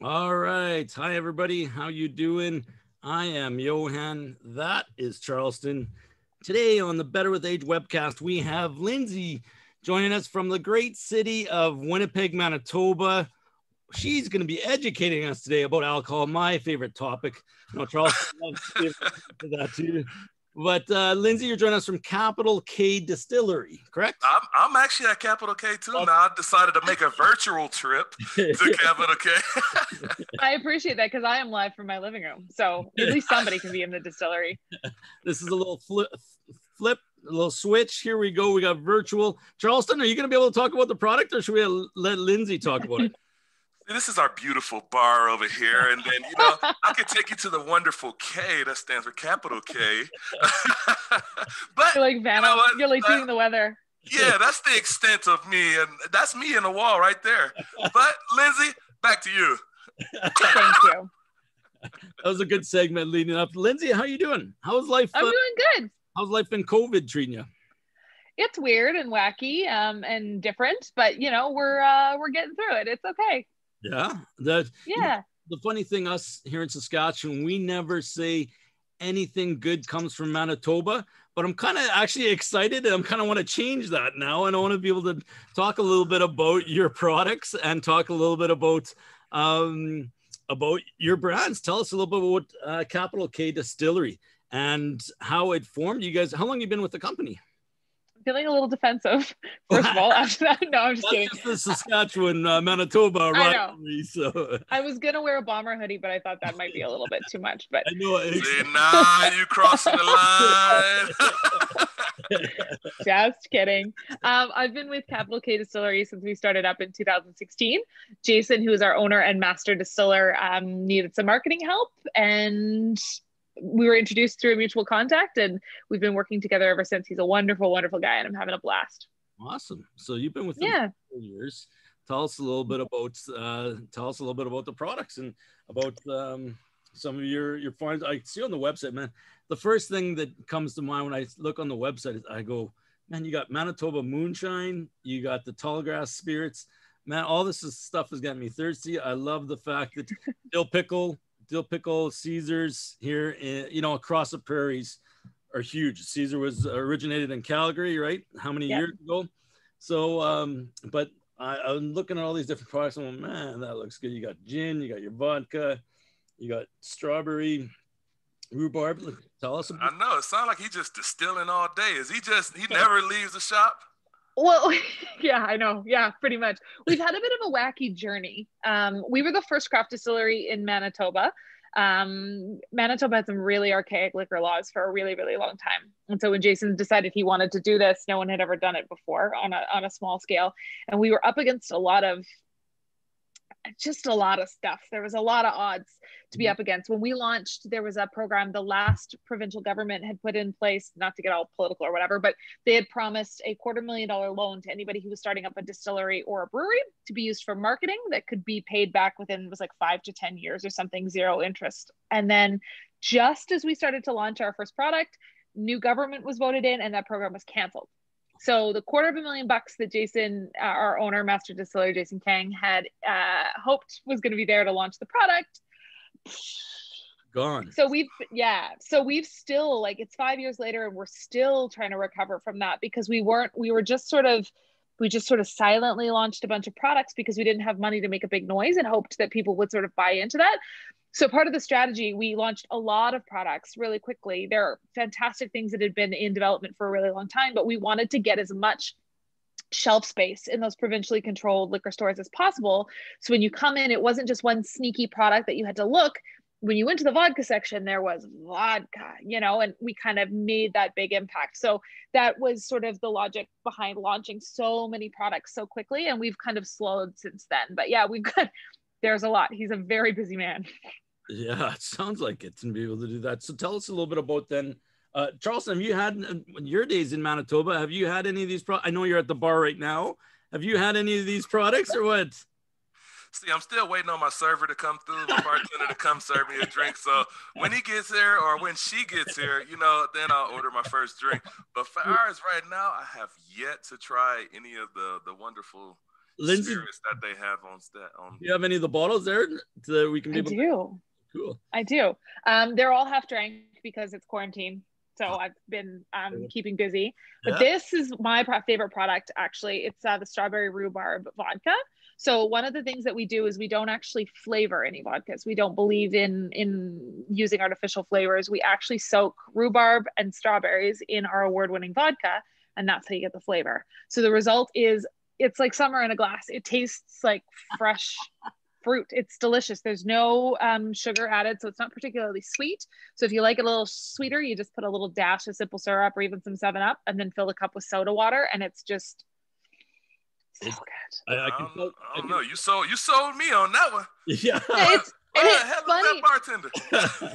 All right. Hi, everybody. How you doing? I am Johan. That is Charleston. Today on the Better with Age webcast, we have Lindsay joining us from the great city of Winnipeg, Manitoba. She's going to be educating us today about alcohol, my favorite topic. Charleston loves that too. But Lindsay, you're joining us from Capital K Distillery, correct? I'm actually at Capital K too now. I decided to make a virtual trip to Capital K. I appreciate that because I am live from my living room. So at least somebody can be in the distillery. This is a little flip, a little switch. Here we go. We got virtual. Charleston, are you going to be able to talk about the product, or should we let Lindsay talk about it? This is our beautiful bar over here. And then, I could take you to the wonderful K that stands for Capital K. But you're like Vanna, you're like doing the weather. Yeah, that's the extent of me. And that's me in the wall right there. But Lindsay, back to you. Thank you. That was a good segment leading up. Lindsay, how you doing? How's life? I'm doing good. How's life been COVID treating you? It's weird and wacky and different, but we're getting through it. It's okay. Yeah. The funny thing, us here in Saskatchewan, we never say anything good comes from Manitoba, but I'm kind of actually excited, and I'm kind of want to change that now. And I want to be able to talk a little bit about your products and talk a little bit about your brands. Tell us a little bit about Capital K Distillery and how it formed. You guys, how long have you been with the company? Feeling a little defensive, first of all. After that, no, I'm just kidding. Just the Saskatchewan, Manitoba rivalry. So I was gonna wear a bomber hoodie, but I thought that might be a little bit too much. But I know you crossing the line. Just kidding. I've been with Capital K Distillery since we started up in 2016. Jason, who is our owner and master distiller, needed some marketing help, and we were introduced through a mutual contact, and we've been working together ever since. He's a wonderful, wonderful guy, and I'm having a blast. Awesome. So you've been with him for 4 years. Tell us a little bit about the products and about some of your finds. I see on the website, man. The first thing that comes to mind when I look on the website is I go, man, you got Manitoba moonshine, you got the tall grass spirits, man. All this stuff has got me thirsty. I love the fact that Dill pickle, Caesars here, across the prairies are huge. Caesar was originated in Calgary, right? How many years ago? So, but I'm looking at all these different products. I'm like, man, that looks good. You got gin, you got your vodka, you got strawberry, rhubarb. Tell us about. I know it sounds like he's just distilling all day. He never leaves the shop? Well, yeah, I know. Yeah, pretty much. We've had a bit of a wacky journey. We were the first craft distillery in Manitoba. Manitoba had some really archaic liquor laws for a really, really long time. And so when Jason decided he wanted to do this, no one had ever done it before on a small scale. And we were up against a lot of stuff. There was a lot of odds to be up against. When we launched, there was a program the last provincial government had put in place, not to get all political or whatever, but they had promised a $250,000 loan to anybody who was starting up a distillery or a brewery to be used for marketing that could be paid back within, it was like 5 to 10 years or something, zero interest. And then just as we started to launch our first product, new government was voted in and that program was canceled. So the $250,000 that Jason, our owner, master distiller Jason Kang, had hoped was going to be there to launch the product, gone. So we've still, like, it's 5 years later and we're still trying to recover from that because we just sort of silently launched a bunch of products because we didn't have money to make a big noise and hoped that people would sort of buy into that. So part of the strategy, we launched a lot of products really quickly. There are fantastic things that had been in development for a really long time, but we wanted to get as much shelf space in those provincially controlled liquor stores as possible. So when you come in, it wasn't just one sneaky product that you had to look. When you went to the vodka section, there was vodka, and we kind of made that big impact. So that was sort of the logic behind launching so many products so quickly. And we've kind of slowed since then. But yeah, there's a lot. He's a very busy man. Yeah, it sounds like it to be able to do that. So tell us a little bit about then, Charleston, have you had your days in Manitoba? Have you had any of these products? I know you're at the bar right now. Have you had any of these products or what? See, I'm still waiting on my server to come through, my bartender to come serve me a drink. So when he gets here or when she gets here, then I'll order my first drink. But for ours right now, I have yet to try any of the wonderful, Lindsay, spirits that they have on that. Do you have any of the bottles there that we can be able to? Cool. I do. They're all half drank because it's quarantine. So I've been keeping busy. But this is my favorite product, actually. It's the strawberry rhubarb vodka. So one of the things that we do is we don't actually flavor any vodkas. We don't believe in using artificial flavors. We actually soak rhubarb and strawberries in our award-winning vodka, and that's how you get the flavor. So the result is it's like summer in a glass. It tastes like fresh fruit. It's delicious. There's no sugar added, so it's not particularly sweet. So if you like it a little sweeter, you just put a little dash of simple syrup or even some 7-Up and then fill the cup with soda water, and it's just so good. I don't know. You sold me on that one. Yeah. It's funny. That bartender.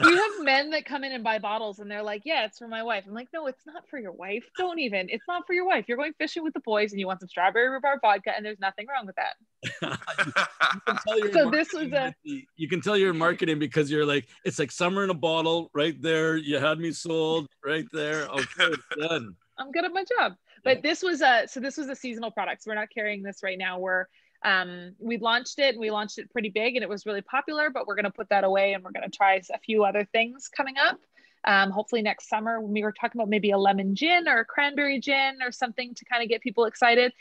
You have men that come in and buy bottles and they're like, yeah, it's for my wife. I'm like, no, it's not for your wife. It's not for your wife. You're going fishing with the boys and you want some strawberry rhubarb vodka, and there's nothing wrong with that. You can tell you're in marketing because you're like, it's like summer in a bottle right there. You had me sold right there. Okay, done. I'm good at my job. But this was a seasonal product. So we're not carrying this right now. We launched it, and we launched it pretty big, and it was really popular, but we're going to put that away and we're going to try a few other things coming up. Hopefully next summer, when we were talking about maybe a lemon gin or a cranberry gin or something to kind of get people excited.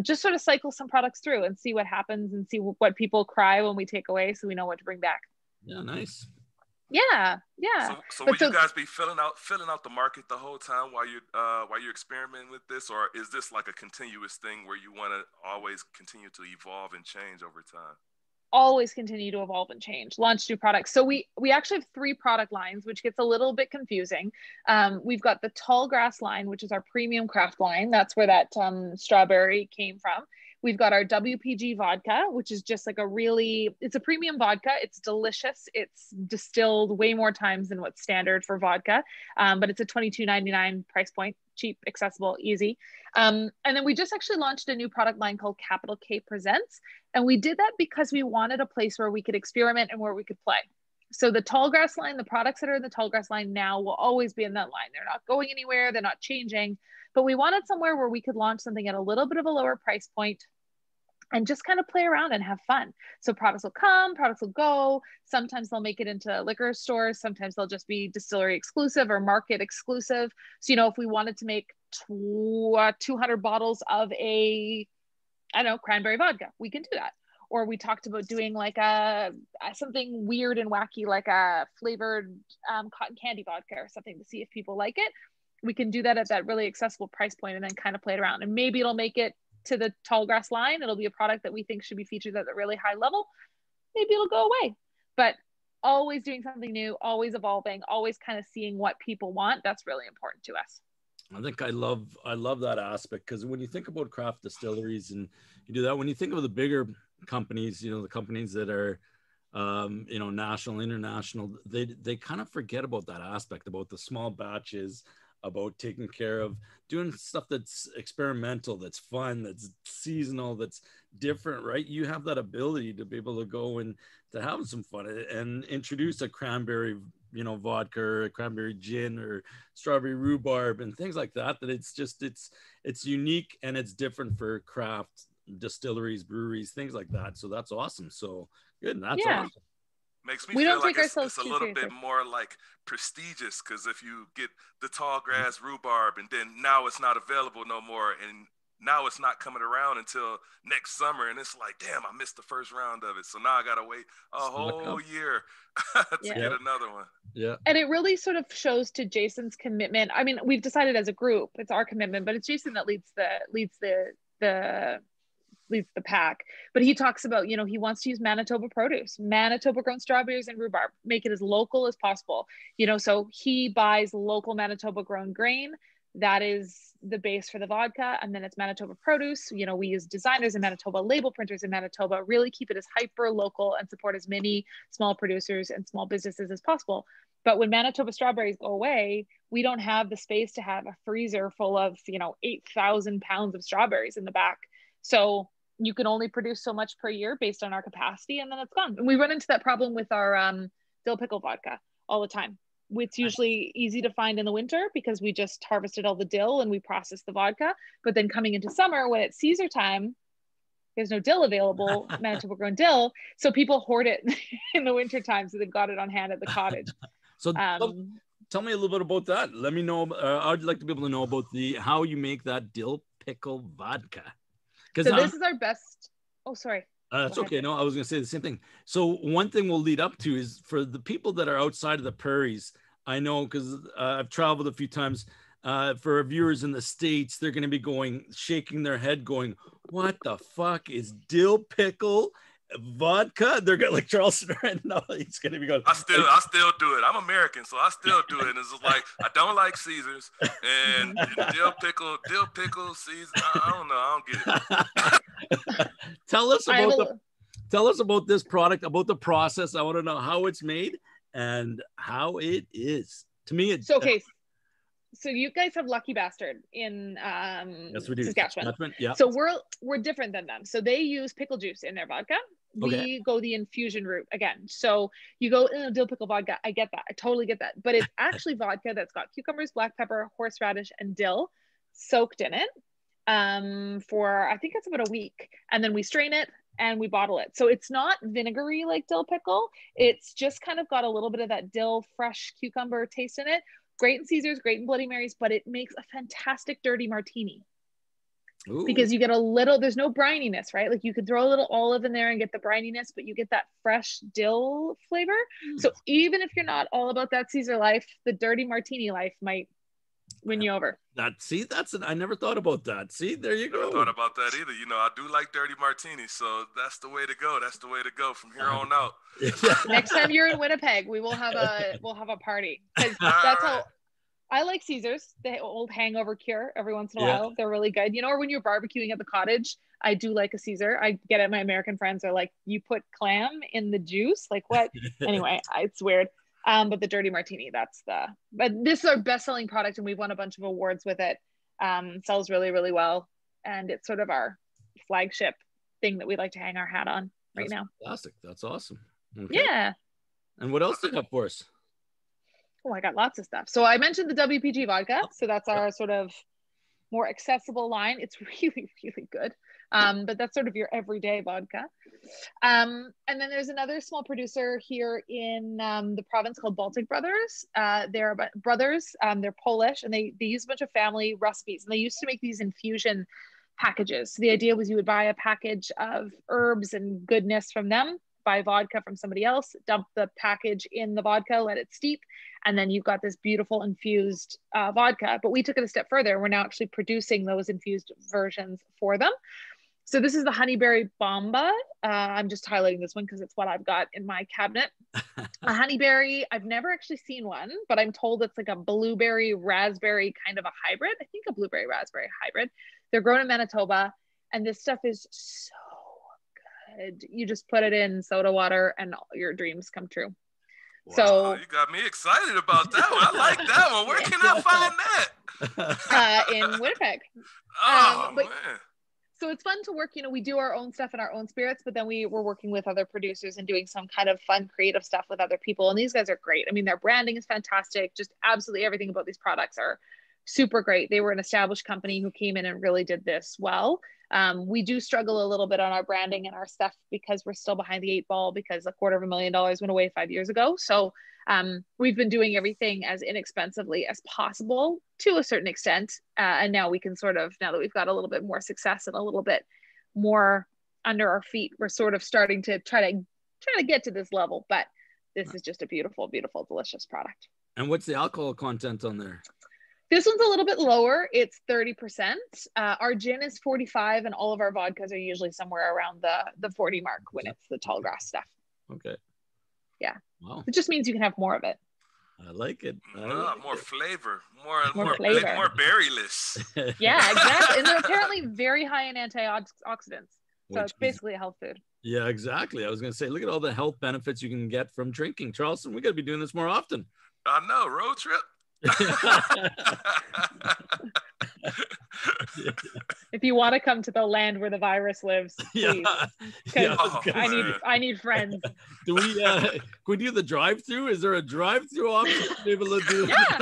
Just sort of cycle some products through and see what happens and see what people cry when we take away, so we know what to bring back. Yeah, nice. Yeah. So will you guys be filling out the market the whole time while you're experimenting with this, or is this like a continuous thing where you want to always continue to evolve and change over time? Always continue to evolve and change, launch new products. So we actually have 3 product lines, which gets a little bit confusing. We've got the Tall Grass line, which is our premium craft line. That's where that strawberry came from. We've got our WPG vodka, which is just like it's a premium vodka. It's delicious. It's distilled way more times than what's standard for vodka. But it's a $22.99 price point, cheap, accessible, easy. And then we just actually launched a new product line called Capital K Presents. And we did that because we wanted a place where we could experiment and where we could play. So the Tall Grass line, the products that are in the Tall Grass line now will always be in that line. They're not going anywhere. They're not changing. But we wanted somewhere where we could launch something at a little bit of a lower price point and just kind of play around and have fun. So products will come, products will go. Sometimes they'll make it into liquor stores. Sometimes they'll just be distillery exclusive or market exclusive. So, if we wanted to make 200 bottles of cranberry vodka, we can do that. Or we talked about doing like something weird and wacky, like a flavored cotton candy vodka or something, to see if people like it. We can do that at that really accessible price point and then kind of play it around. And maybe it'll make it to the Tall Grass line. It'll be a product that we think should be featured at a really high level. Maybe it'll go away, but always doing something new, always evolving, always kind of seeing what people want. That's really important to us. I think I love that aspect, because when you think about craft distilleries and you do that, when you think of the bigger companies, the companies that are national, international, they kind of forget about that aspect, about the small batches, about taking care of doing stuff that's experimental, that's fun, that's seasonal, that's different, right? You have that ability to be able to go and to have some fun and introduce a cranberry, vodka, or a cranberry gin, or strawberry rhubarb and things like that. That it's unique and it's different for craft distilleries, breweries, things like that. So that's awesome. So good. That's awesome. Makes me feel like it's a little bit more like prestigious, because if you get the Tall Grass rhubarb and then now it's not available no more, and now it's not coming around until next summer, and it's like, damn, I missed the first round of it, so now I gotta wait a whole year to get another one. Yeah. And it really sort of shows to Jason's commitment. I mean, we've decided as a group, it's our commitment, but it's Jason that leads the pack. But he talks about, he wants to use Manitoba produce, Manitoba grown strawberries and rhubarb, make it as local as possible. So he buys local Manitoba grown grain. That is the base for the vodka. And then it's Manitoba produce. We use designers in Manitoba, label printers in Manitoba, really keep it as hyper local and support as many small producers and small businesses as possible. But when Manitoba strawberries go away, we don't have the space to have a freezer full of, 8,000 pounds of strawberries in the back. So you can only produce so much per year based on our capacity, and then it's gone. And we run into that problem with our dill pickle vodka all the time. It's usually easy to find in the winter because we just harvested all the dill and we processed the vodka. But then coming into summer, when it's Caesar time, there's no dill available, Manitoba grown dill. So people hoard it in the winter time. So they've got it on hand at the cottage. So tell me a little bit about that. Let me know. I'd like to be able to know about how you make that dill pickle vodka. So this is our best. Oh, sorry. That's okay. No, I was going to say the same thing. So one thing we'll lead up to is for the people that are outside of the prairies. I know because I've traveled a few times. For our viewers in the States, they're going to be shaking their head going, what the fuck is dill pickle vodka? They're going like Charleston right now. He's going to be going. I still do it. I'm American, so I still do it. And it's just like, I don't like Caesars and dill pickle, Caesar. I don't know. I don't get it. Tell us about this product, about the process. I want to know how it's made and how it is. To me, it's okay. So you guys have Lucky Bastard in yes, we do. Saskatchewan. Yeah. So we're different than them. So they use pickle juice in their vodka. We go the infusion route again. So you go dill pickle vodka. I get that. I totally get that. But it's actually vodka that's got cucumbers, black pepper, horseradish, and dill soaked in it for I think it's about a week, and then we strain it and we bottle it. So it's not vinegary like dill pickle. It's just kind of got a little bit of that dill, fresh cucumber taste in it. Great in Caesars, great in Bloody Marys, but it makes a fantastic dirty martini. Ooh. Because you get a little, there's no brininess, right? Like you could throw a little olive in there and get the brininess, but you get that fresh dill flavor. So even if you're not all about that Caesar life, the dirty martini life might win you over. I never thought about that. See, there you go. I never thought about that either. You know, I do like dirty martinis, so that's the way to go. That's the way to go from here on out. Next time you're in Winnipeg, we'll have a party. Because that's how I like Caesars, the old hangover cure every once in a while. They're really good. You know, or when you're barbecuing at the cottage, I do like a Caesar. I get it. My American friends are like, you put clam in the juice? Like what? Anyway, it's weird. But the dirty martini, but this is our best-selling product and we've won a bunch of awards with it. Sells really, really well. And it's sort of our flagship thing that we like to hang our hat on right now. Fantastic. That's awesome. Okay. Yeah. And what else do you have for us? Oh, I got lots of stuff. So I mentioned the WPG vodka. So that's our sort of more accessible line. It's really, really good. But that's sort of your everyday vodka. And then there's another small producer here in the province called Baltic Brothers. They're brothers. They're Polish, and they use a bunch of family recipes. And they used to make these infusion packages. So the idea was you would buy a package of herbs and goodness from them, buy vodka from somebody else, dump the package in the vodka, let it steep, and then you've got this beautiful infused vodka. But we took it a step further. We're now actually producing those infused versions for them. So this is the Honeyberry Bomba. I'm just highlighting this one because it's what I've got in my cabinet. A honeyberry, I've never actually seen one, but I'm told it's like a blueberry raspberry kind of a hybrid. I think a blueberry raspberry hybrid. They're grown in Manitoba, and this stuff is so good. You just put it in soda water and all your dreams come true. Wow, so you got me excited about that one. I like that one. Where can I find that? In Winnipeg. Oh, man. So it's fun to work, you know, we do our own stuff in our own spirits, but then we're working with other producers and doing some kind of fun, creative stuff with other people. And these guys are great. I mean, their branding is fantastic. Just absolutely everything about these products are super great. They were an established company who came in and really did this well. We do struggle a little bit on our branding and our stuff because we're still behind the 8 ball because $250,000 went away 5 years ago. So we've been doing everything as inexpensively as possible to a certain extent. And now we can sort of, now that we've got a little bit more success and a little bit more under our feet, we're sort of starting to try to get to this level. But this is just a beautiful, beautiful, delicious product. And what's the alcohol content on there? This one's a little bit lower. It's 30%. Our gin is 45, and all of our vodkas are usually somewhere around the 40 mark when it's the tall grass stuff. Okay. Yeah. Wow. It just means you can have more of it. I like it. More flavor. More flavor. More berryless. Yeah, exactly. And they're apparently very high in antioxidants. So it's basically a health food. Yeah, exactly. I was going to say, look at all the health benefits you can get from drinking. Charleston, we got to be doing this more often. I know. Road trip. If you want to come to the land where the virus lives, please. I need friends. Do we can we do the drive-through? Is there a drive-through option to be able to do? Yeah.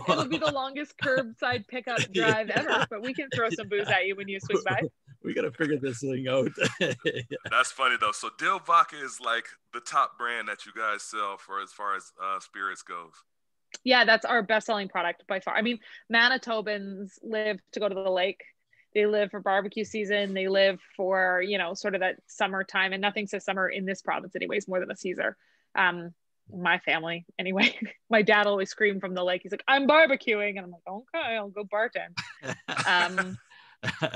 It'll be the longest curbside pickup drive ever, but we can throw some booze at you when you swing by. we got to figure this thing out. That's funny though. So Dill Vodka is like the top brand that you guys sell for as far as spirits goes. Yeah, that's our best-selling product by far. I mean, Manitobans live to go to the lake. They live for barbecue season. They live for, you know, sort of that summertime, and nothing says summer in this province anyways, more than a Caesar. My family anyway. My dad always screamed from the lake. He's like, I'm barbecuing. And I'm like, okay, I'll go bartend.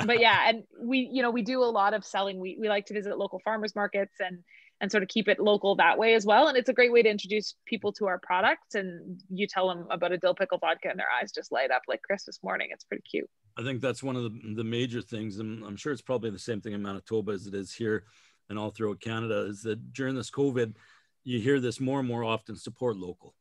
But yeah, and we, you know, we do a lot of selling. We like to visit local farmers markets and sort of keep it local that way as well. And it's a great way to introduce people to our product. And you tell them about a dill pickle vodka and their eyes just light up like Christmas morning. It's pretty cute. I think that's one of the major things. And I'm sure it's probably the same thing in Manitoba as it is here and all throughout Canada, is that during this COVID, you hear this more and more often: support local,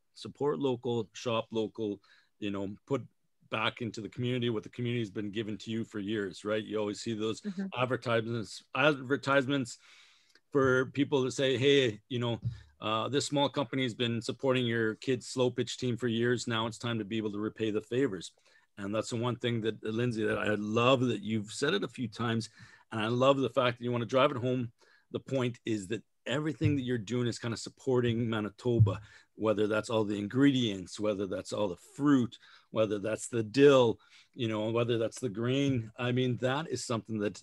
shop local, you know, put back into the community what the community has been given to you for years, right? You always see those advertisements for people to say, hey, you know, this small company has been supporting your kids' slow pitch team for years. Now it's time to be able to repay the favors. And that's the one thing that, Lindsay, that I love, that you've said it a few times. And I love the fact that you want to drive it home. The point is that everything that you're doing is kind of supporting Manitoba, whether that's all the ingredients, whether that's all the fruit, whether that's the dill, you know, whether that's the grain. I mean, that is something that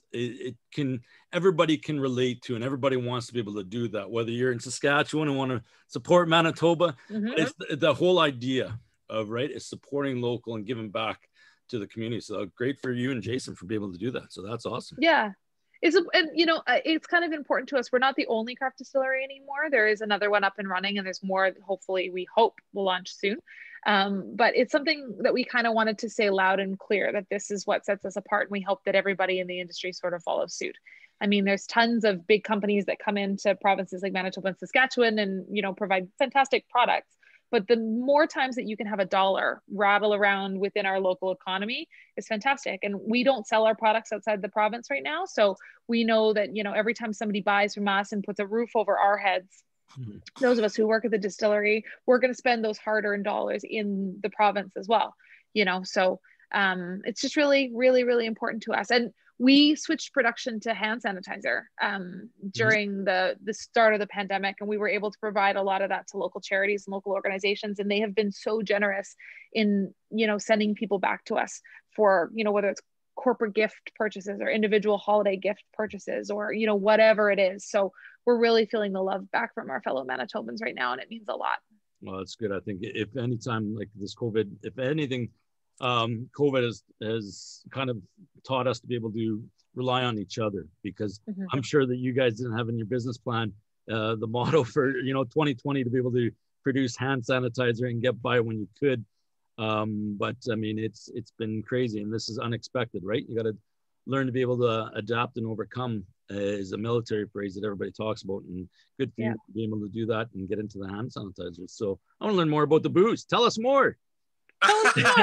everybody can relate to, and everybody wants to be able to do that, whether you're in Saskatchewan and want to support Manitoba. It's the whole idea of, right, is supporting local and giving back to the community. So great for you and Jason for being able to do that. So that's awesome. Yeah. And you know, it's kind of important to us. We're not the only craft distillery anymore. There is another one up and running, and there's more, hopefully, we hope will launch soon. But it's something that we kind of wanted to say loud and clear, that this is what sets us apart. And we hope that everybody in the industry sort of follows suit. I mean, there's tons of big companies that come into provinces like Manitoba and Saskatchewan and, you know, provide fantastic products. But the more times that you can have a dollar rattle around within our local economy is fantastic. And we don't sell our products outside the province right now. So we know that, you know, every time somebody buys from us and puts a roof over our heads, those of us who work at the distillery, we're going to spend those hard-earned dollars in the province as well, you know. So it's just really, really, really important to us. And we switched production to hand sanitizer during the start of the pandemic, and we were able to provide a lot of that to local charities and local organizations. And they have been so generous in, you know, sending people back to us for, you know, whether it's corporate gift purchases or individual holiday gift purchases, or, you know, whatever it is. So we're really feeling the love back from our fellow Manitobans right now, and it means a lot. Well, that's good. I think if any time like this COVID, if anything, COVID has kind of taught us to be able to rely on each other, because I'm sure that you guys didn't have in your business plan the motto for, you know, 2020 to be able to produce hand sanitizer and get by when you could. But I mean, it's been crazy, and this is unexpected, right? You got to learn to be able to adapt and overcome, is a military phrase that everybody talks about, and good for you to be able to do that and get into the hand sanitizers. So I want to learn more about the booze. Tell us more. Tell me more.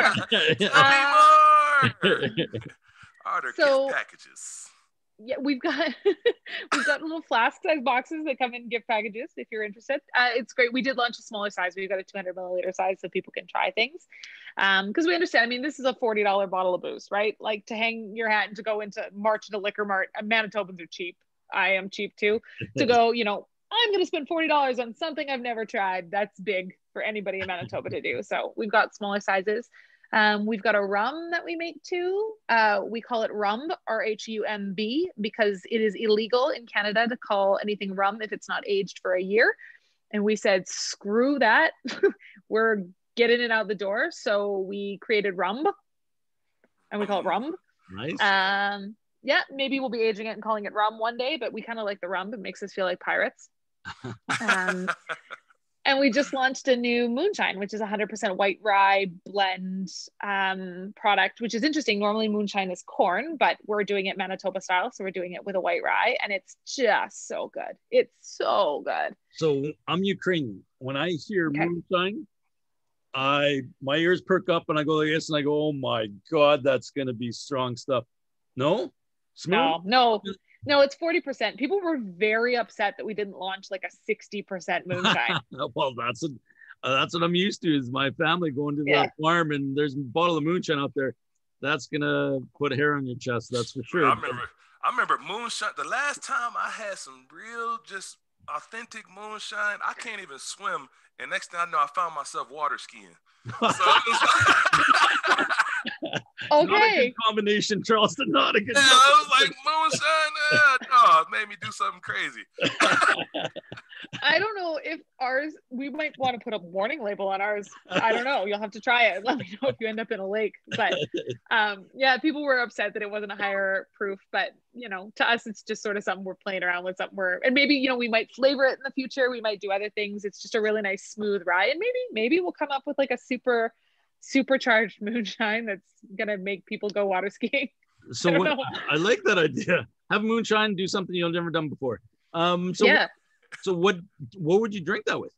Order gift packages. Yeah, we've got little flask size boxes that come in gift packages if you're interested. It's great. We did launch a smaller size. We've got a 200 milliliter size so people can try things. Because we understand, I mean, this is a $40 bottle of booze, right? Like, to hang your hat and to go into March at a liquor mart. Manitobans are cheap. I am cheap too. To go, you know, I'm going to spend $40 on something I've never tried. That's big for anybody in Manitoba to do. So we've got smaller sizes. We've got a rum that we make too. We call it rum, R-H-U-M-B, because it is illegal in Canada to call anything rum if it's not aged for a year. And we said, screw that. We're getting it out the door. So we created rum, and we call it rum. Nice. Yeah, maybe we'll be aging it and calling it rum one day, but we kind of like the rum. It makes us feel like pirates. And we just launched a new moonshine, which is 100% white rye blend product, which is interesting. Normally moonshine is corn, but we're doing it Manitoba style. So we're doing it with a white rye, and it's just so good. It's so good. So I'm Ukrainian. When I hear moonshine, my ears perk up and I go like this, and I go, oh my God, that's going to be strong stuff. No? Smooth? No, it's 40%. People were very upset that we didn't launch like a 60% moonshine. Well, that's what I'm used to, is my family going to the farm and there's a bottle of moonshine out there. That's gonna put hair on your chest, that's for sure. I I remember moonshine. The last time I had some real, just authentic moonshine, I can't even swim. And next thing I know, I found myself water skiing. So it was okay. Not a good combination, Charleston. Not a good. Yeah, I was like moonshine. No, it made me do something crazy. I don't know if ours. We might want to put a warning label on ours. I don't know. You'll have to try it. Let me know if you end up in a lake. But yeah, people were upset that it wasn't a higher proof. But you know, to us, it's just sort of something we're playing around with. Something and maybe we might flavor it in the future. We might do other things. It's just a really nice smooth rye, and maybe we'll come up with like a supercharged moonshine that's gonna make people go water skiing. So I like that idea. Have moonshine, do something you've never done before. So what would you drink that with?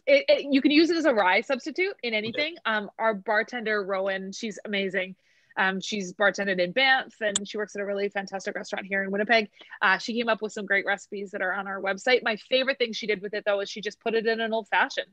You can use it as a rye substitute in anything. Okay. Our bartender Rowan, she's amazing. She's bartended in Banff, and she works at a really fantastic restaurant here in Winnipeg. She came up with some great recipes that are on our website. My favorite thing she did with it though is she just put it in an old fashioned.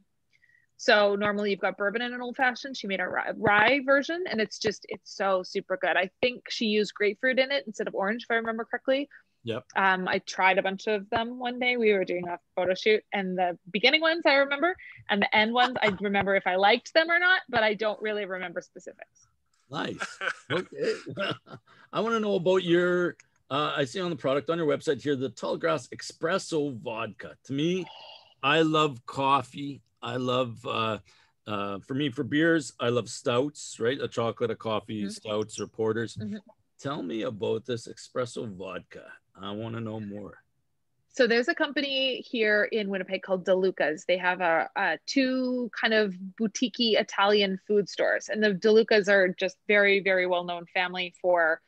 So normally you've got bourbon in an old fashioned. She made a rye version, and it's so super good. I think she used grapefruit in it instead of orange, if I remember correctly. Yep. I tried a bunch of them one day. We were doing a photo shoot, and the beginning ones I remember, and the end ones I remember if I liked them or not, but I don't really remember specifics. Nice. Okay. I want to know about your. I see on the product on your website here the Tallgrass Espresso Vodka. To me, I love coffee. I love, for beers, I love stouts, right? A chocolate, a coffee, stouts or porters. Tell me about this espresso vodka. I want to know more. So there's a company here in Winnipeg called DeLuca's. They have a two kind of boutique-y Italian food stores. And the DeLuca's are just very, very well-known family for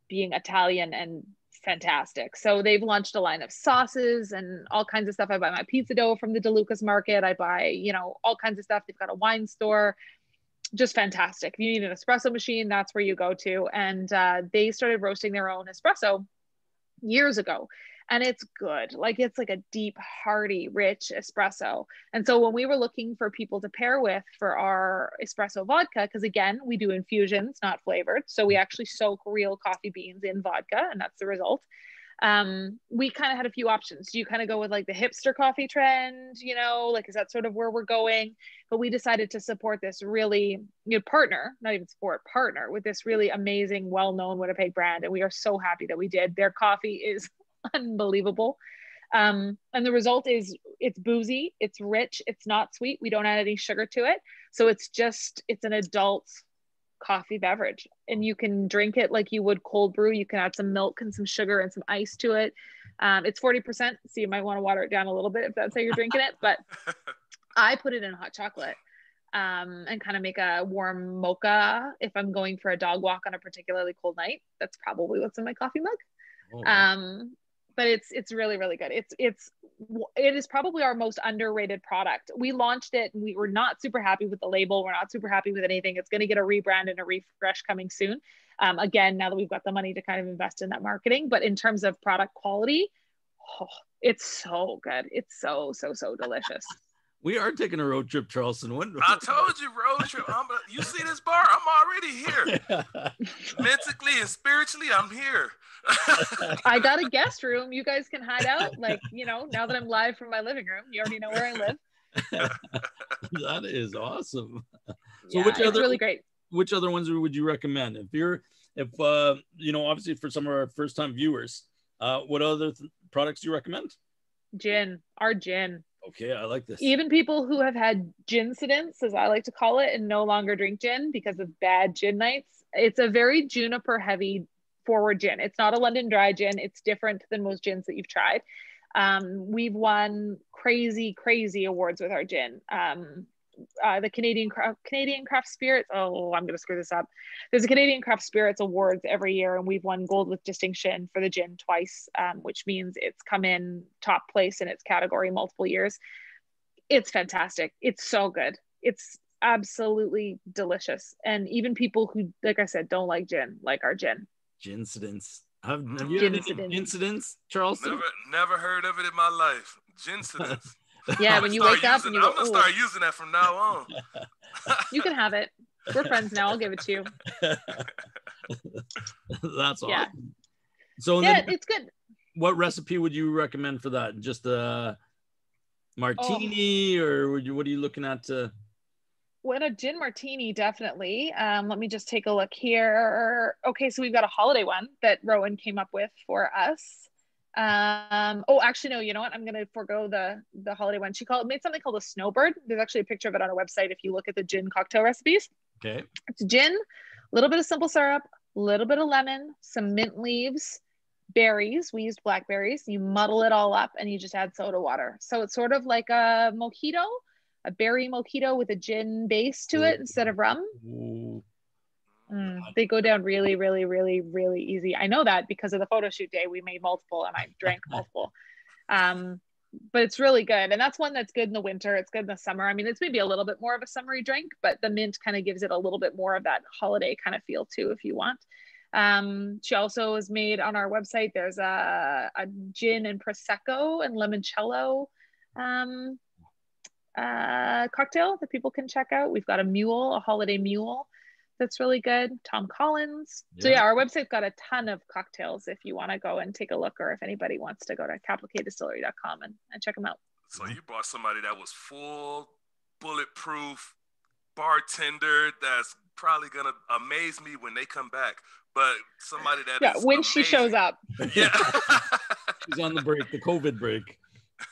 being Italian and fantastic. So they've launched a line of sauces and all kinds of stuff. I buy my pizza dough from the DeLuca's market. I buy, all kinds of stuff. They've got a wine store. Just fantastic. If you need an espresso machine, that's where you go to. And they started roasting their own espresso years ago. And it's good. It's like a deep, hearty, rich espresso. And so when we were looking for people to pair with for our espresso vodka, because again, we do infusions, not flavored. So we actually soak real coffee beans in vodka, and that's the result. We kind of had a few options. Do you kind of go with like the hipster coffee trend, is that sort of where we're going? But we decided to support this really partner with this really amazing, well-known Winnipeg brand. And we are so happy that we did. Their coffee is unbelievable. And the result is it's boozy, it's rich, it's not sweet. We don't add any sugar to it. So it's an adult coffee beverage, and you can drink it like you would cold brew. You can add some milk and some sugar and some ice to it. It's 40%, so you might want to water it down a little bit if that's how you're drinking it. But I put it in hot chocolate and kind of make a warm mocha if I'm going for a dog walk on a particularly cold night. That's probably what's in my coffee mug. Oh, wow. But it's really, really good. It is probably our most underrated product. We launched it and we were not super happy with the label. We're not super happy with anything. It's going to get a rebrand and a refresh coming soon. Again, now that we've got the money to kind of invest in that marketing, but in terms of product quality, it's so good. It's so, so, so delicious. We are taking a road trip, Charleston. I told you, road trip. You see this bar? I'm already here. Mentally and spiritually, I'm here. I got a guest room. You guys can hide out. Now that I'm live from my living room, you already know where I live. That is awesome. So it's really great. Which other ones would you recommend? If obviously for some of our first time viewers, what other products do you recommend? Our gin. Okay, I like this. Even people who have had gin incidents, as I like to call it, and no longer drink gin because of bad gin nights. It's a very juniper heavy forward gin. It's not a London dry gin. It's different than most gins that you've tried. We've won crazy awards with our gin. The Canadian Craft Spirits. Oh, I'm going to screw this up. There's a Canadian Craft Spirits Awards every year, and we've won gold with distinction for the gin twice, which means it's come in top place in its category multiple years. It's fantastic. It's so good. It's absolutely delicious. And even people who, like I said, don't like gin, like our gin. Gincidents. Have you heard any incidents, Charleston? Never heard of it in my life. Gincidents. Yeah, when you wake up and you go, I'm gonna start using that from now on. You can have it. We're friends now. I'll give it to you. That's awesome. Yeah. So yeah, it's good. What recipe would you recommend for that? Just a martini, or what are you looking at? Well, a gin martini, definitely. Let me just take a look here. Okay, so we've got a holiday one that Rowan came up with for us. Oh, actually, no, you know what? I'm going to forego the holiday one. She made something called a snowbird. There's actually a picture of it on our website if you look at the gin cocktail recipes. Okay. It's gin, a little bit of simple syrup, a little bit of lemon, some mint leaves, berries. We used blackberries. You muddle it all up and you just add soda water. So it's sort of like a mojito, a berry mojito with a gin base to it instead of rum. They go down really, really, really, really easy. I know that because of the photo shoot day, we made multiple and I drank multiple. But it's really good. And that's one that's good in the winter. It's good in the summer. I mean, it's maybe a little bit more of a summery drink, but the mint kind of gives it a little bit more of that holiday kind of feel too, if you want. She also has made on our website, there's a gin and Prosecco and limoncello cocktail that people can check out. We've got a holiday mule that's really good. Tom Collins. Yeah. So yeah, our website's got a ton of cocktails if you want to go and take a look, or if anybody wants to go to capitalkdistillery.com and check them out. So you brought somebody that was full bulletproof bartender that's probably gonna amaze me when they come back. But somebody that is when amazing. She shows up. Yeah. She's on the break, the COVID break.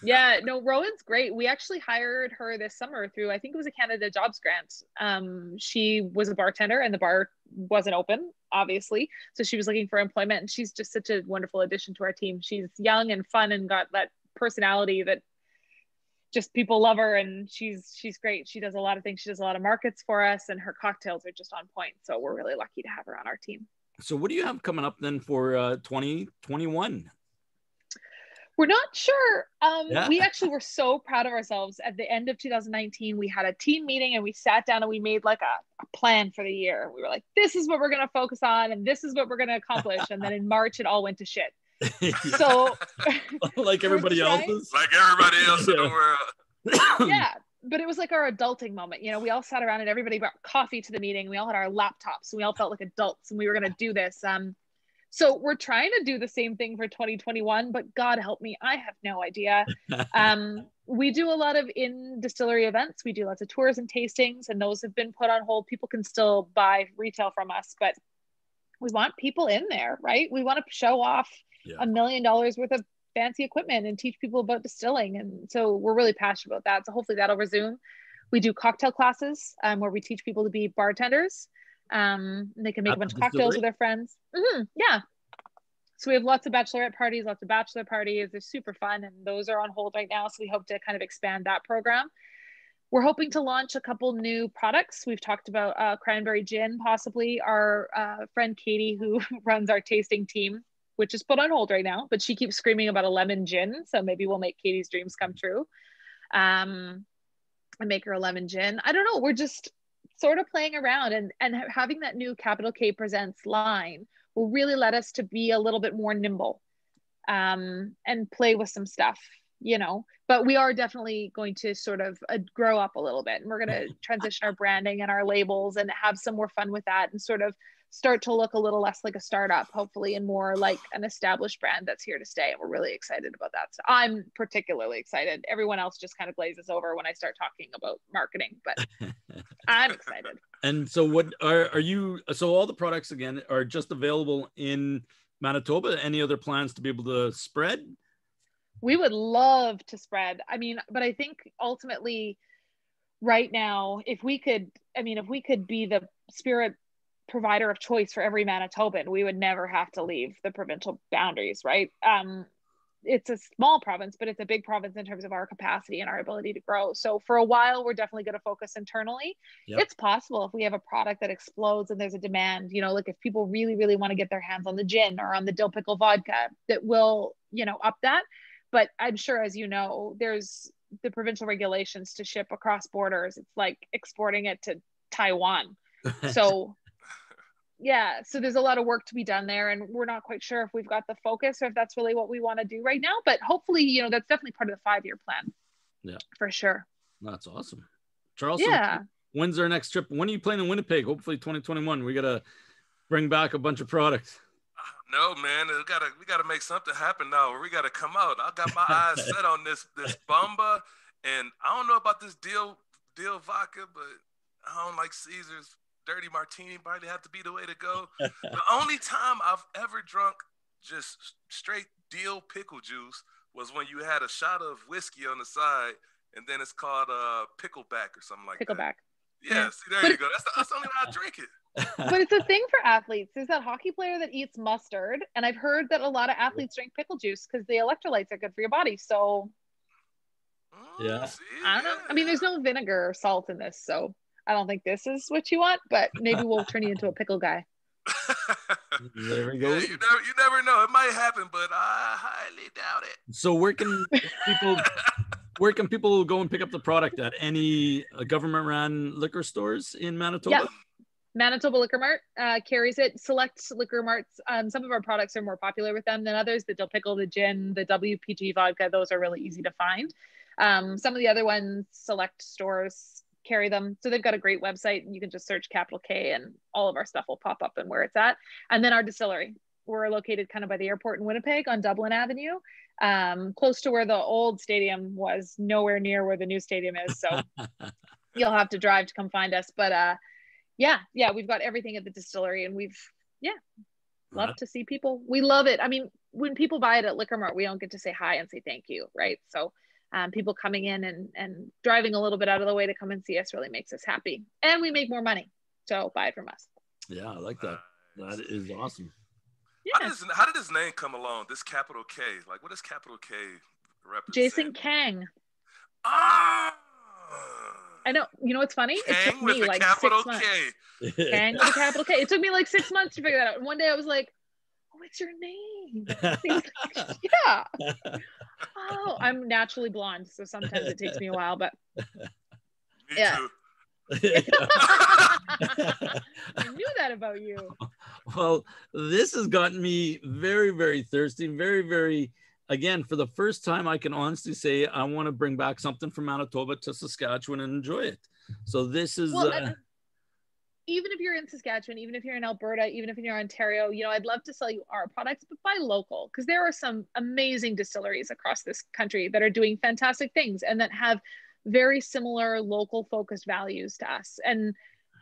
Yeah, no, Rowan's great. We actually hired her this summer through, I think it was a Canada Jobs grant. She was a bartender and the bar wasn't open, obviously. So she was looking for employment, and she's just such a wonderful addition to our team. She's young and fun and got that personality that just people love her, and she's great. She does a lot of things. She does a lot of markets for us, and her cocktails are just on point. So we're really lucky to have her on our team. So what do you have coming up then for 2021? We're not sure. We actually were so proud of ourselves. At the end of 2019, we had a team meeting and we sat down and we made like a plan for the year. We were like, this is what we're going to focus on and this is what we're going to accomplish. And then in March, it all went to shit. So like everybody else's? Like everybody else in the world. Yeah. But it was like our adulting moment. You know, we all sat around and everybody brought coffee to the meeting. We all had our laptops and we all felt like adults and we were going to do this. So we're trying to do the same thing for 2021, but God help me, I have no idea. We do a lot of in-distillery events. We do lots of tours and tastings, and those have been put on hold. People can still buy retail from us, but we want people in there, right? We want to show off $1 million worth of fancy equipment and teach people about distilling. And so we're really passionate about that. So hopefully that'll resume. We do cocktail classes where we teach people to be bartenders. They can make a bunch of cocktails with their friends. Yeah. So we have lots of bachelorette parties, lots of bachelor parties. They're super fun, and those are on hold right now. So we hope to kind of expand that program. We're hoping to launch a couple new products. We've talked about cranberry gin, possibly. Our friend Katie, who runs our tasting team, which is put on hold right now, but she keeps screaming about a lemon gin. So maybe we'll make Katie's dreams come true and make her a lemon gin. I don't know. We're just sort of playing around, and having that new Capital K Presents line will really let us to be a little bit more nimble and play with some stuff, you know. But we are definitely going to sort of grow up a little bit, and we're going to transition our branding and our labels and have some more fun with that and sort of start to look a little less like a startup, hopefully, and more like an established brand that's here to stay. And we're really excited about that. So I'm particularly excited. Everyone else just kind of glazes over when I start talking about marketing, but I'm excited. And so what are you, so all the products again are just available in Manitoba? Any other plans to be able to spread? We would love to spread. I mean, but I think ultimately right now, if we could be the spirit provider of choice for every Manitoban, we would never have to leave the provincial boundaries, right? It's a small province, but it's a big province in terms of our capacity and our ability to grow. So for a while, we're definitely going to focus internally. Yep. It's possible if we have a product that explodes and there's a demand, you know, like if people really, really want to get their hands on the gin or on the dill pickle vodka, that will, you know, up that. But I'm sure, as you know, there's the provincial regulations to ship across borders. It's like exporting it to Taiwan. So yeah, so there's a lot of work to be done there, and we're not quite sure if we've got the focus or if that's really what we want to do right now, but hopefully, you know, that's definitely part of the 5-year plan. Yeah, for sure. That's awesome. Charles, yeah. When's our next trip? When are you playing in Winnipeg? Hopefully 2021. We got to bring back a bunch of products. know, man. We gotta make something happen now. Or we gotta come out. I got my eyes set on this Bumba, and I don't know about this Dill vodka, but I don't like Caesar's dirty Martini. Might have to be the way to go. The only time I've ever drunk just straight Dill pickle juice was when you had a shot of whiskey on the side, and then it's called pickleback or something like that. Pickleback. Yeah, see, there you go. That's the only way I drink it. But it's a thing for athletes. There's that hockey player that eats mustard, and I've heard that a lot of athletes drink pickle juice because the electrolytes are good for your body. So, yeah, see, I don't know. I mean, there's no vinegar or salt in this, so I don't think this is what you want. But maybe we'll turn you into a pickle guy. There we go. Yeah, you never know. It might happen, but I highly doubt it. So where can people go and pick up the product at any government-run liquor stores in Manitoba? Yeah. Manitoba Liquor Mart carries it. Select liquor marts. Some of our products are more popular with them than others. The Dill Pickle, the gin, the WPG vodka, those are really easy to find. Some of the other ones, select stores carry them. So they've got a great website. You can just search Capital K and all of our stuff will pop up and where it's at. And then our distillery. We're located kind of by the airport in Winnipeg on Dublin Avenue, close to where the old stadium was, nowhere near where the new stadium is. So you'll have to drive to come find us. But yeah, we've got everything at the distillery, and we've love to see people. We love it. I mean, when people buy it at Liquor Mart, we don't get to say hi and say thank you, right? So people coming in and driving a little bit out of the way to come and see us really makes us happy, and we make more money. So buy it from us. Yeah, I like that. That is awesome. Yeah. How did his name come along? This Capital K, like, what does Capital K represent? Jason Kang. Ah. I know. You know what's funny? Kang it took me with like capital 6 months. K. Kang with a capital K. It took me like 6 months to figure that out. And one day I was like, "Oh, it's your name." Like, yeah. Oh, I'm naturally blonde, so sometimes it takes me a while, but Me yeah. too. I knew that about you. Well, this has gotten me very, very thirsty. Very, very, again, for the first time, I can honestly say I want to bring back something from Manitoba to Saskatchewan and enjoy it. So this is... even if you're in Saskatchewan, even if you're in Alberta, even if you're in Ontario, I'd love to sell you our products, but buy local, because there are some amazing distilleries across this country that are doing fantastic things and that have very similar local focused values to us. And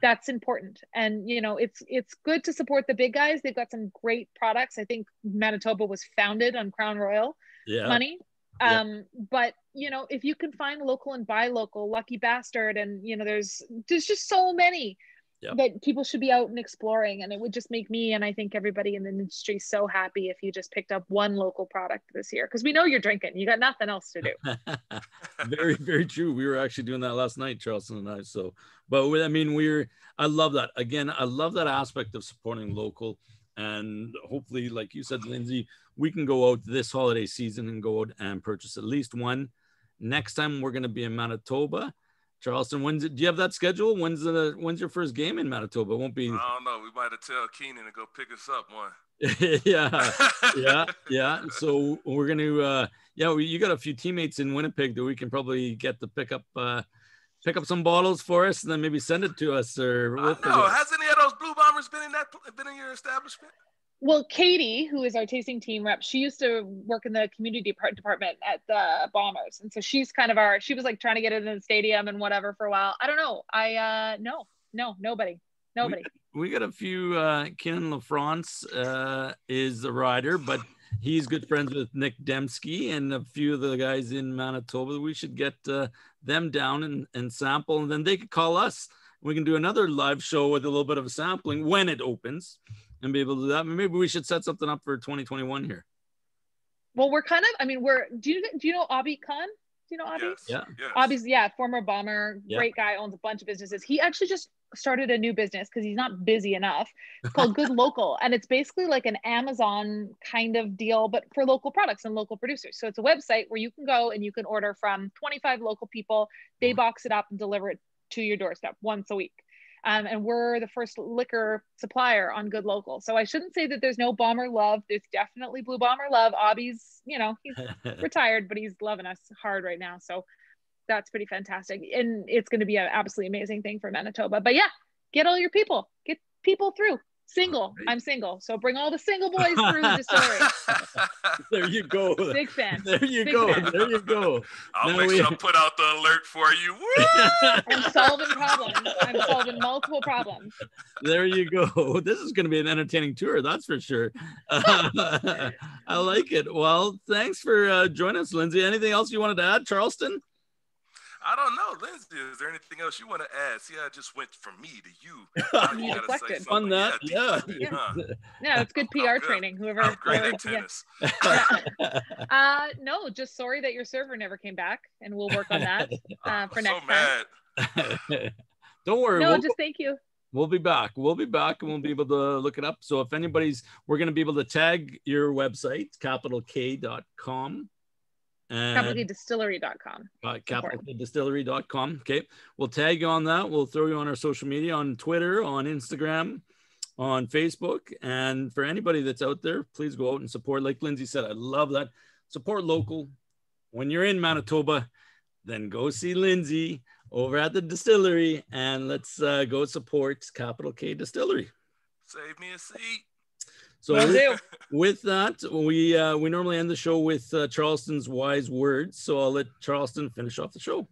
that's important. And, it's good to support the big guys. They've got some great products. I think Manitoba was founded on Crown Royal money. But, if you can find local and buy local, lucky bastard. And, there's just so many that people should be out and exploring. And it would just make me, and I think everybody in the industry, so happy if you just picked up one local product this year, because we know you're drinking. You got nothing else to do. Very, very true. We were actually doing that last night, Charleston and I. So, but I mean, I love that. Again, I love that aspect of supporting local. And hopefully, like you said, Lindsay, we can go out this holiday season and go out and purchase at least one. Next time we're going to be in Manitoba. Charleston, do you have that schedule? When's your first game in Manitoba? It won't be. I don't know. We might have to tell Keenan to go pick us up one. yeah. So we're gonna, you got a few teammates in Winnipeg that we can probably get to pick up some bottles for us, and then maybe send it to us. Or I know. Has any of those Blue Bombers been in your establishment? Well, Katie, who is our tasting team rep, she used to work in the community department at the Bombers. And so she's kind of she was like trying to get it in the stadium and whatever for a while. I don't know. No, nobody. We got a few, Ken LaFrance is a rider, but he's good friends with Nick Dembski and a few of the guys in Manitoba. We should get them down and sample, and then they could call us. We can do another live show with a little bit of a sampling when it opens. And be able to do that. Maybe we should set something up for 2021 here. Well, we're kind of, do you know Abhi Khan? Do you know Abhi? Yes. Abhi's, former Bomber, great guy, owns a bunch of businesses. He actually just started a new business because he's not busy enough. It's called Good Local. And it's basically like an Amazon kind of deal, but for local products and local producers. So it's a website where you can go and you can order from 25 local people. They box it up and deliver it to your doorstep once a week. And we're the first liquor supplier on Good Local. So I shouldn't say that there's no Bomber love. There's definitely Blue Bomber love. Abhi's, he's retired, but he's loving us hard right now. So that's pretty fantastic. And it's going to be an absolutely amazing thing for Manitoba. But yeah, get all your people. Get people through. Single. Right. I'm single. So bring all the single boys through the distillery. There you go. Big fan. There you go. Fan. There you go. I'll make sure I put out the alert for you. I'm solving problems. I'm solving multiple problems. There you go. This is going to be an entertaining tour. That's for sure. I like it. Well, thanks for joining us, Lindsay. Anything else you wanted to add, Charleston? I don't know, Lindsay. Is there anything else you want to add? See, I just went from me to you. You deflected on that. Yeah, it's good PR training. Whoever. I'm great at tennis. No, just sorry that your server never came back, and we'll work on that for next so mad. time. Don't worry. No, just thank you. We'll be back. We'll be back, and we'll be able to look it up. So if we're going to be able to tag your website, capitalk.com. CapitalKDistillery.com. CapitalKDistillery.com. Okay. We'll tag you on that. We'll throw you on our social media, on Twitter, on Instagram, on Facebook. And for anybody that's out there, please go out and support. Like Lindsay said, I love that. Support local. When you're in Manitoba, then go see Lindsay over at the distillery, and let's go support Capital K Distillery. Save me a seat. So with that, we normally end the show with Charleston's wise words. So I'll let Charleston finish off the show.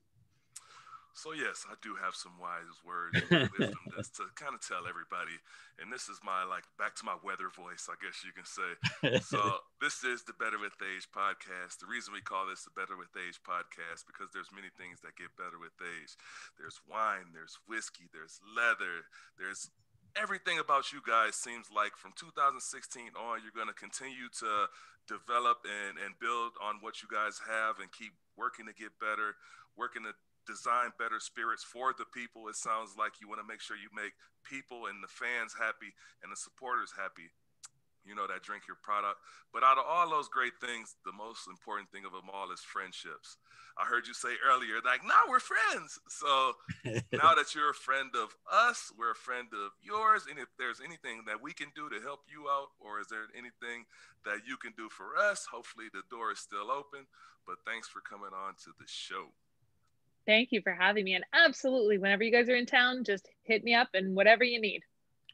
So yes, I do have some wise words and wisdom just to kind of tell everybody. And this is my back to my weather voice, I guess you can say. So this is the Better with Age podcast. The reason we call this the Better with Age podcast because there's many things that get better with age. There's wine, there's whiskey, there's leather, there's everything about you guys seems like from 2016 on, you're going to continue to develop and build on what you guys have and keep working to get better, working to design better spirits for the people. It sounds like you want to make sure you make people and the fans happy and the supporters happy, that drink your product. But out of all those great things, the most important thing of them all is friendships. I heard you say earlier, now we're friends. So now that you're a friend of us, we're a friend of yours. And if there's anything that we can do to help you out, or is there anything that you can do for us, hopefully the door is still open. But thanks for coming on to the show. Thank you for having me. And absolutely, whenever you guys are in town, just hit me up and whatever you need.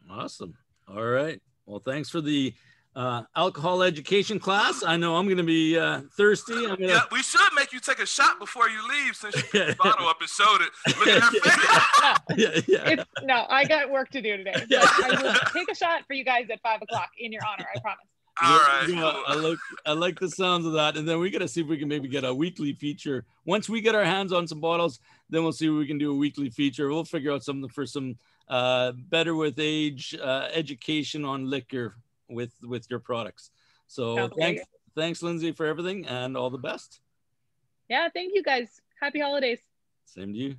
Awesome. All right. Well, thanks for the alcohol education class. I know I'm going to be thirsty. Yeah, we should make you take a shot before you leave since you picked the bottle up and showed it. Look at her face. No, I got work to do today. But I will take a shot for you guys at 5 o'clock in your honor. I promise. All right. Yeah, I like the sounds of that. And then we got to see if we can maybe get a weekly feature. Once we get our hands on some bottles, then we'll see if we can do a weekly feature. We'll figure out something for some better with age education on liquor with your products. So thanks Lindsay for everything and all the best. Yeah, thank you guys. Happy holidays. Same to you.